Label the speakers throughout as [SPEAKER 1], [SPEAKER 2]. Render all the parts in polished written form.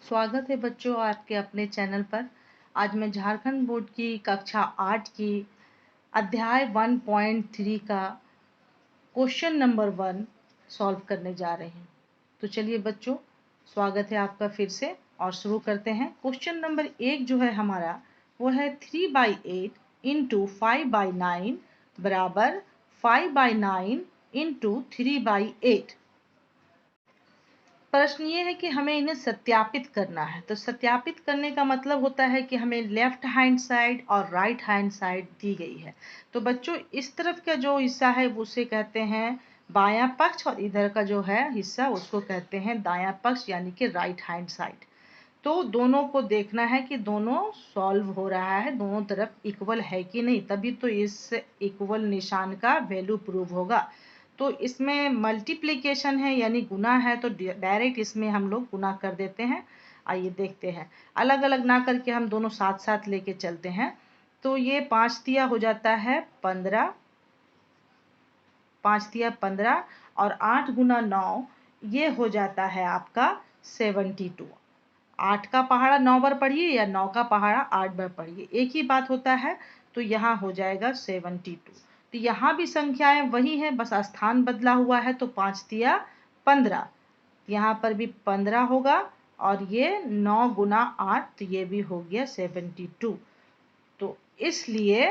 [SPEAKER 1] स्वागत है बच्चों आपके अपने चैनल पर। आज मैं झारखंड बोर्ड की कक्षा 8 की अध्याय 1.3 का क्वेश्चन नंबर 1 सॉल्व करने जा रही हूँ। तो चलिए बच्चों, स्वागत है आपका फिर से और शुरू करते हैं। क्वेश्चन नंबर 1 जो है हमारा वो है 3/8 इंटू 5/9 बराबर 5/9 इंटू 3/8। प्रश्न ये है कि हमें इन्हें सत्यापित करना है। तो सत्यापित करने का मतलब होता है कि हमें लेफ्ट हैंड साइड और राइट हैंड साइड दी गई है। तो बच्चों, इस तरफ का जो हिस्सा है उसे कहते हैं बायां पक्ष और इधर का जो है हिस्सा उसको कहते हैं दायां पक्ष यानी कि राइट हैंड साइड। तो दोनों को देखना है कि दोनों सॉल्व हो रहा है, दोनों तरफ इक्वल है कि नहीं, तभी तो इस इक्वल निशान का वैल्यू प्रूव होगा। तो इसमें मल्टीप्लिकेशन है यानी गुना है, तो डायरेक्ट इसमें हम लोग गुना कर देते हैं। आइए देखते हैं, अलग अलग ना करके हम दोनों साथ साथ लेके चलते हैं। तो ये 5 तिया हो जाता है 15, 5 तिया 15 और 8 गुना 9 ये हो जाता है आपका 72। 8 का पहाड़ा 9 बार पढ़िए या 9 का पहाड़ा 8 बार पढ़िए, एक ही बात होता है। तो यहाँ हो जाएगा 72। तो यहाँ भी संख्याएं वही हैं, बस स्थान बदला हुआ है। तो 5 तिया 15, यहाँ पर भी 15 होगा और ये 9 गुना 8 तो ये भी हो गया 72। तो इसलिए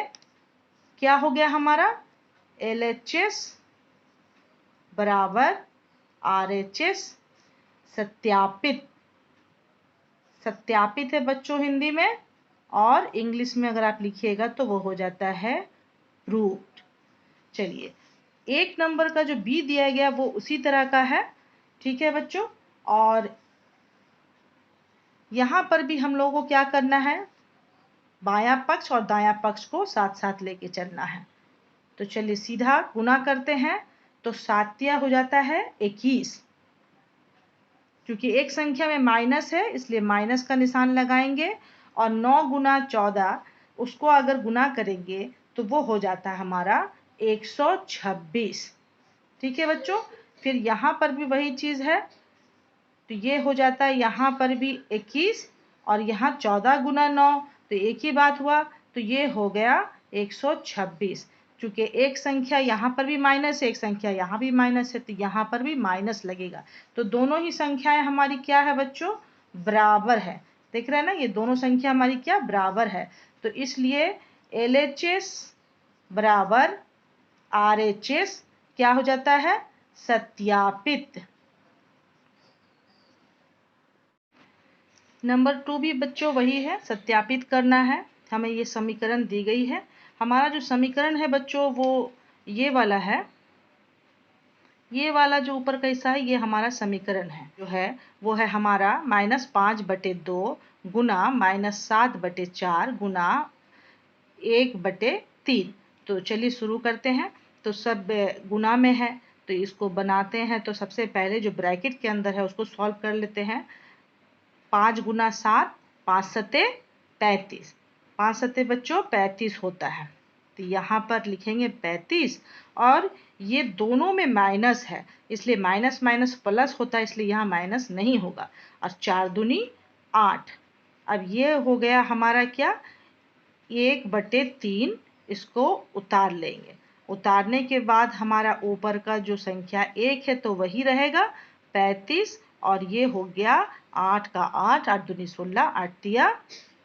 [SPEAKER 1] क्या हो गया हमारा LHS बराबर RHS सत्यापित। सत्यापित है बच्चों हिंदी में, और इंग्लिश में अगर आप लिखिएगा तो वो हो जाता है प्रूव्ड। चलिए, एक नंबर का जो बी दिया गया वो उसी तरह का है, ठीक है बच्चों। और यहाँ पर भी हम लोगों को क्या करना है, बायां पक्ष और दायां पक्ष को साथ साथ लेके चलना है। तो चलिए सीधा गुना करते हैं। तो 7 तिया हो जाता है 21, क्योंकि एक संख्या में माइनस है इसलिए माइनस का निशान लगाएंगे। और 9 गुना 14 उसको अगर गुना करेंगे तो वो हो जाता है हमारा 126। ठीक है बच्चों, फिर यहाँ पर भी वही चीज़ है। तो ये हो जाता है यहाँ पर भी 21 और यहाँ 14 गुना 9 तो एक ही बात हुआ। तो ये हो गया 126। चूंकि एक संख्या यहाँ पर भी माइनस है, एक संख्या यहाँ भी माइनस है, तो यहाँ पर भी माइनस लगेगा। तो दोनों ही संख्याएं हमारी क्या है बच्चों, बराबर है। देख रहे हैं ना, ये दोनों संख्या हमारी क्या बराबर है। तो इसलिए LHS बराबर RHS क्या हो जाता है, सत्यापित। नंबर 2 भी बच्चों वही है, सत्यापित करना है। हमें ये समीकरण दी गई है। हमारा जो समीकरण है बच्चों वो ये वाला है। ये वाला जो ऊपर का हिस्सा है ये हमारा समीकरण है, जो है वो है हमारा -5/2 गुना -7/4 गुना 1/3। तो चलिए शुरू करते हैं। तो सब गुना में है तो इसको बनाते हैं। तो सबसे पहले जो ब्रैकेट के अंदर है उसको सॉल्व कर लेते हैं। 5 गुना 7, 5 सत्ते 35, 5 सत्ते बच्चों 35 होता है। तो यहाँ पर लिखेंगे 35 और ये दोनों में माइनस है इसलिए माइनस माइनस प्लस होता है, इसलिए यहाँ माइनस नहीं होगा। और 4 दूनी 8। अब ये हो गया हमारा क्या, 1/3। इसको उतार लेंगे। उतारने के बाद हमारा ऊपर का जो संख्या 1 है तो वही रहेगा 35 और ये हो गया 8 का 8, 8 दूनी 16, 8 तिया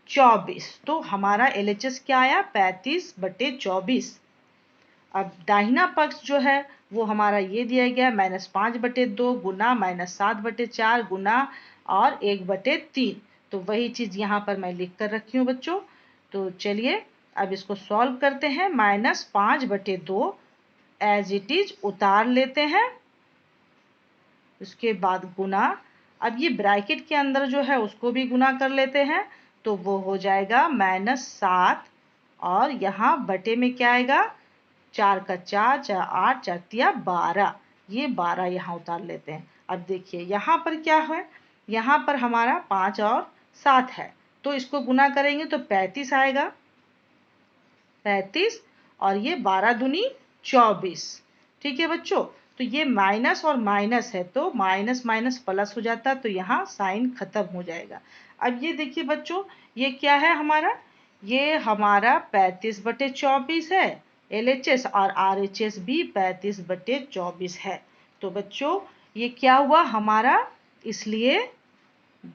[SPEAKER 1] 24। तो हमारा LHS क्या आया, 35/24। अब दाहिना पक्ष जो है वो हमारा ये दिया गया -5/2 गुना -7/4 गुना और 1/3। तो वही चीज़ यहाँ पर मैं लिख कर रखी हूँ बच्चों। तो चलिए अब इसको सॉल्व करते हैं। -5/2 एज इट इज उतार लेते हैं, उसके बाद गुना। अब ये ब्रैकेट के अंदर जो है उसको भी गुना कर लेते हैं। तो वो हो जाएगा -7 और यहाँ बटे में क्या आएगा, 4 का 4, 4 8, 4 तिया 12। ये 12 यहाँ उतार लेते हैं। अब देखिए यहाँ पर क्या है, यहाँ पर हमारा 5 और 7 है तो इसको गुना करेंगे तो 35 आएगा, 35 और ये 12 दूनी 24। ठीक है बच्चों, तो ये माइनस और माइनस है तो माइनस माइनस प्लस हो जाता, तो यहाँ साइन खत्म हो जाएगा। अब ये देखिए बच्चों, ये क्या है हमारा, ये हमारा 35/24 है LHS, और RHS भी 35/24 है। तो बच्चों ये क्या हुआ हमारा, इसलिए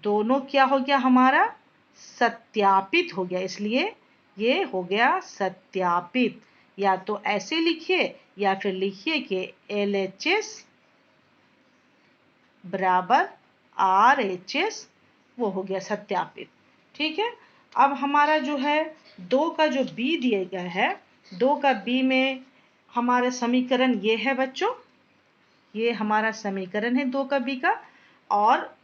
[SPEAKER 1] दोनों क्या हो गया हमारा, सत्यापित हो गया, इसलिए ये हो गया सत्यापित। या तो ऐसे लिखिए या फिर लिखिए कि LHS बराबर RHS, वो हो गया सत्यापित। ठीक है। अब हमारा जो है 2 का जो बी दिया गया है, 2 का बी में हमारा समीकरण ये है बच्चों, ये हमारा समीकरण है 2 का बी का, और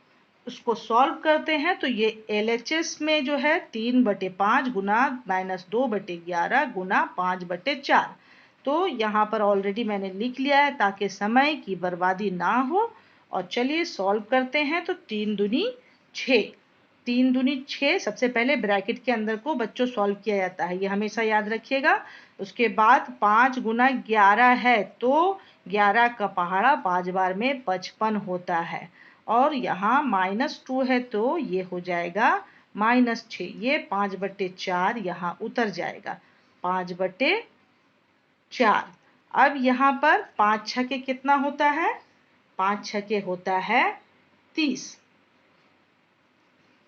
[SPEAKER 1] उसको सॉल्व करते हैं तो ये LHS में जो है 3/5 गुना -2/11 गुना 5/4। तो यहाँ पर ऑलरेडी मैंने लिख लिया है ताकि समय की बर्बादी ना हो। और चलिए सॉल्व करते हैं। तो 3 दूनी 6, 3 दूनी 6, सबसे पहले ब्रैकेट के अंदर को बच्चों सॉल्व किया जाता है, ये हमेशा याद रखिएगा। उसके बाद 5 गुना 11 है तो 11 का पहाड़ा 5 बार में 55 होता है, और यहाँ -2 है तो ये हो जाएगा -6, ये 5/4 यहाँ उतर जाएगा, 5/4। अब यहाँ पर 5 छके कितना होता है, 5 छके होता है 30,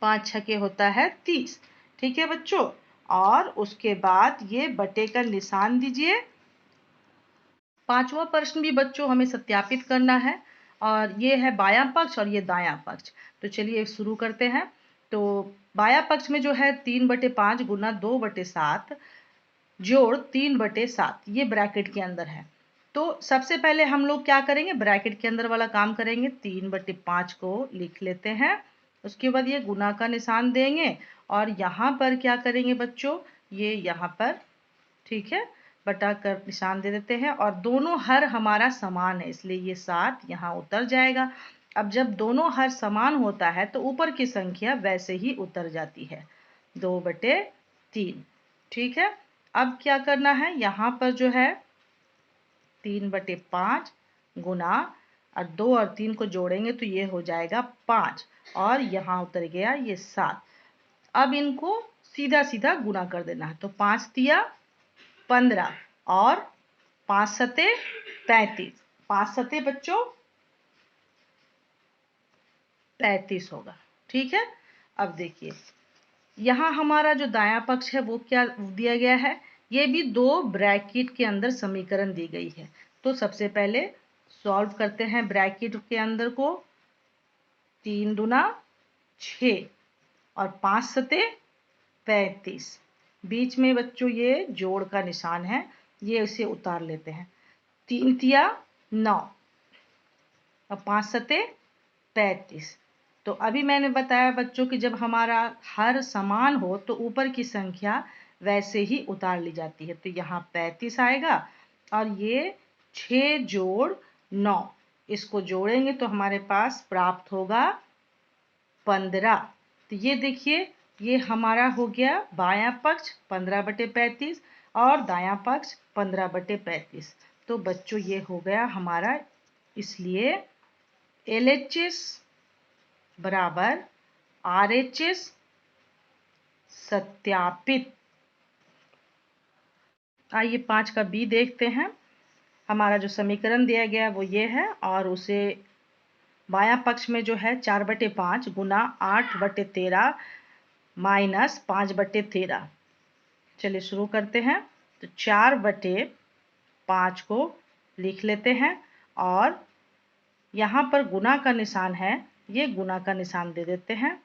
[SPEAKER 1] 5 छके होता है 30। ठीक है बच्चों। और उसके बाद ये बटे का निशान दीजिए। पांचवा प्रश्न भी बच्चों हमें सत्यापित करना है, और ये है बायां पक्ष और ये दायां पक्ष। तो चलिए शुरू करते हैं। तो बायां पक्ष में जो है 3/5 गुना 2/7 जोड़ 3/7, ये ब्रैकेट के अंदर है। तो सबसे पहले हम लोग क्या करेंगे, ब्रैकेट के अंदर वाला काम करेंगे, 3/5 को लिख लेते हैं। उसके बाद ये गुना का निशान देंगे, और यहाँ पर क्या करेंगे बच्चों, ये यहाँ पर, ठीक है, बटा कर निशान दे देते हैं। और दोनों हर हमारा समान है इसलिए ये 7 यहाँ उतर जाएगा। अब जब दोनों हर समान होता है तो ऊपर की संख्या वैसे ही उतर जाती है, 2/3। ठीक है। अब क्या करना है, यहाँ पर जो है 3/5 गुना, और 2 और 3 को जोड़ेंगे तो ये हो जाएगा 5, और यहाँ उतर गया ये 7। अब इनको सीधा सीधा गुना कर देना है। तो 5 तिया 15 और 5 सते 35, 5 सते बच्चों 35 होगा। ठीक है। अब देखिए यहाँ हमारा जो दायां पक्ष है वो क्या दिया गया है, ये भी 2 ब्रैकेट के अंदर समीकरण दी गई है। तो सबसे पहले सॉल्व करते हैं ब्रैकेट के अंदर को, 3 दूना 6 और 5 सते 35, बीच में बच्चों ये जोड़ का निशान है, ये इसे उतार लेते हैं। 3 तिया 9 और 5 सते 35। तो अभी मैंने बताया बच्चों कि जब हमारा हर समान हो तो ऊपर की संख्या वैसे ही उतार ली जाती है। तो यहाँ 35 आएगा, और ये 6 जोड़ 9, इसको जोड़ेंगे तो हमारे पास प्राप्त होगा 15। तो ये देखिए ये हमारा हो गया बायां पक्ष 15/35 और दायां पक्ष 15/35। तो बच्चों ये हो गया हमारा, इसलिए LHS बराबर RHS सत्यापित। आइए 5 का बी देखते हैं। हमारा जो समीकरण दिया गया वो ये है, और उसे बायां पक्ष में जो है 4/5 गुना 8/13 माइनस 5/13। चलिए शुरू करते हैं। तो 4/5 को लिख लेते हैं, और यहाँ पर गुना का निशान है, ये गुना का निशान दे देते हैं।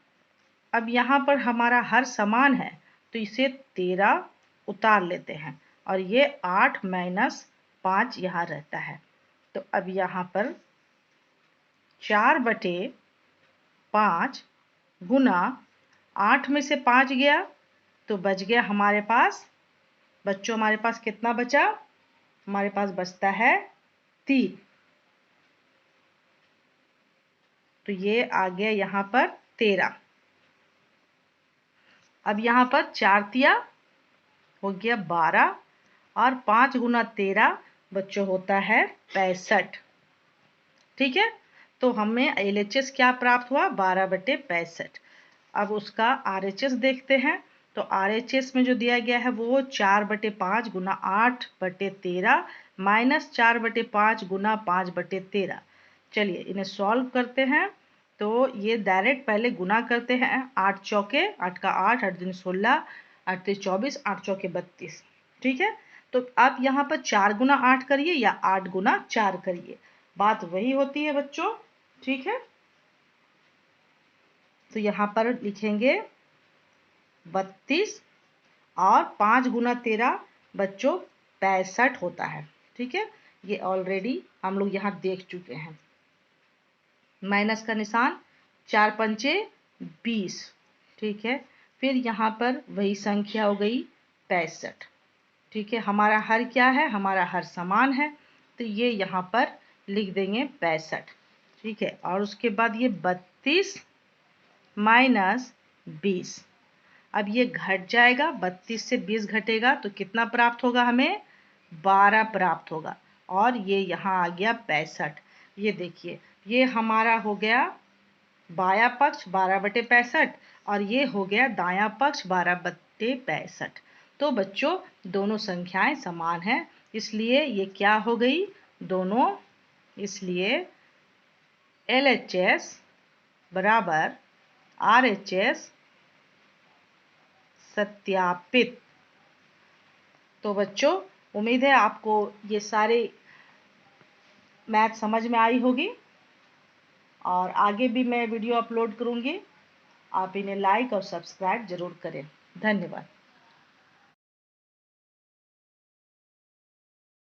[SPEAKER 1] अब यहाँ पर हमारा हर समान है तो इसे 13 उतार लेते हैं, और ये 8 माइनस 5 यहाँ रहता है। तो अब यहाँ पर 4/5 गुना 8 में से 5 गया तो बच गया हमारे पास, बच्चों हमारे पास कितना बचा, हमारे पास बचता है 3। तो ये आ गया यहाँ पर 13। अब यहाँ पर 4 तिया हो गया 12, और 5 गुना 13 बच्चों होता है 65। ठीक है, तो हमें LHS क्या प्राप्त हुआ, 12/65। अब उसका RHS देखते हैं। तो RHS में जो दिया गया है वो 4/5 गुना 8/13 माइनस 4/5 गुना 5/13। चलिए इन्हें सॉल्व करते हैं। तो ये डायरेक्ट पहले गुना करते हैं। 8 चौके 8 का 8, 8 दूनी 16, 8 तीन 24, 8 चौके 32। ठीक है, तो आप यहाँ पर 4 गुना 8 करिए या 8 गुना 4 करिए, बात वही होती है बच्चों। ठीक है, तो यहाँ पर लिखेंगे 32 और 5 गुना 13 बच्चों 65 होता है। ठीक है, ये ऑलरेडी हम लोग यहाँ देख चुके हैं। माइनस का निशान, 4 पंचे 20। ठीक है, फिर यहाँ पर वही संख्या हो गई 65। ठीक है, हमारा हर क्या है, हमारा हर समान है, तो ये यहाँ पर लिख देंगे 65। ठीक है, और उसके बाद ये 32 माइनस 20। अब ये घट जाएगा, 32 से 20 घटेगा तो कितना प्राप्त होगा, हमें 12 प्राप्त होगा। और ये यहाँ आ गया 65। ये देखिए, ये हमारा हो गया बाया पक्ष 12/65 और ये हो गया दाया पक्ष 12/65। तो बच्चों दोनों संख्याएं समान हैं, इसलिए ये क्या हो गई, दोनों, इसलिए LHS बराबर RHS सत्यापित। तो बच्चों उम्मीद है आपको ये सारे मैथ समझ में आई होगी, और आगे भी मैं वीडियो अपलोड करूंगी। आप इन्हें लाइक और सब्सक्राइब जरूर करें। धन्यवाद।